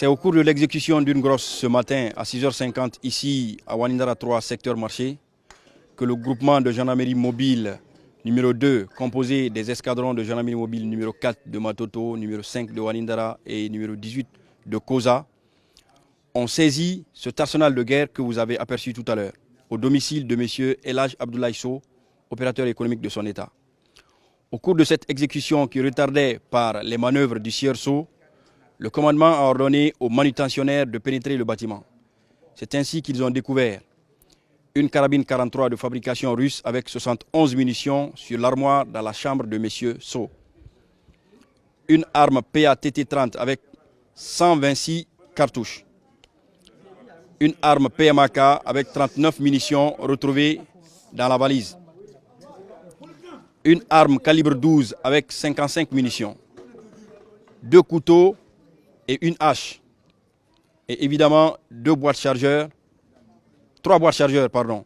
C'est au cours de l'exécution d'une grosse ce matin à 6h50 ici à Wanindara 3, secteur marché, que le groupement de gendarmerie mobile numéro 2, composé des escadrons de gendarmerie mobile numéro 4 de Matoto, numéro 5 de Wanindara et numéro 18 de Koza, ont saisi cet arsenal de guerre que vous avez aperçu tout à l'heure, au domicile de M. Elhaj Abdoulaye Sow, opérateur économique de son État. Au cours de cette exécution qui retardait par les manœuvres du sieur Sow, le commandement a ordonné aux manutentionnaires de pénétrer le bâtiment. C'est ainsi qu'ils ont découvert une carabine 43 de fabrication russe avec 71 munitions sur l'armoire dans la chambre de M. Sow. Une arme PA-TT-30 avec 126 cartouches. Une arme PMAK avec 39 munitions retrouvées dans la valise. Une arme calibre 12 avec 55 munitions. 2 couteaux et une hache. Et évidemment, 3 boîtes chargeurs, pardon.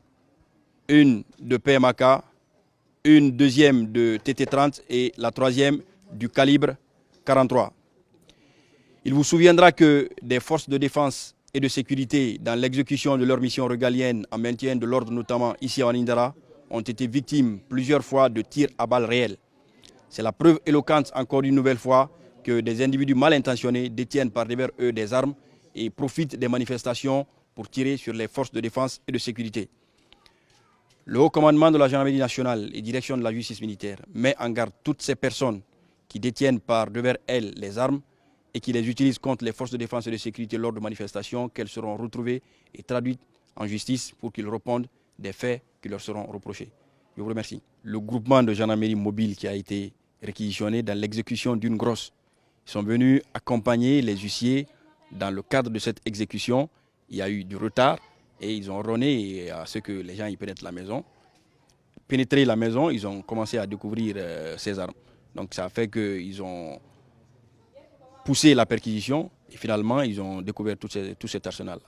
Une de PMAK, une deuxième de TT-30 et la troisième du calibre 43. Il vous souviendra que des forces de défense et de sécurité, dans l'exécution de leur mission régalienne en maintien de l'ordre, notamment ici à Wanindara, ont été victimes plusieurs fois de tirs à balles réelles. C'est la preuve éloquente, encore une nouvelle fois, que des individus mal intentionnés détiennent par devers eux des armes et profitent des manifestations pour tirer sur les forces de défense et de sécurité. Le haut commandement de la gendarmerie nationale et direction de la justice militaire met en garde toutes ces personnes qui détiennent par devers elles les armes et qui les utilisent contre les forces de défense et de sécurité lors de manifestations, qu'elles seront retrouvées et traduites en justice pour qu'ils répondent des faits qui leur seront reprochés. Je vous remercie. Le groupement de gendarmerie mobile qui a été réquisitionné dans l'exécution d'une grosse, ils sont venus accompagner les huissiers dans le cadre de cette exécution. Il y a eu du retard et ils ont ordonné à ce que les gens y pénètrent la maison. Pénétrer la maison, ils ont commencé à découvrir ces armes. Donc ça a fait qu'ils ont poussé la perquisition et finalement ils ont découvert tout cet arsenal.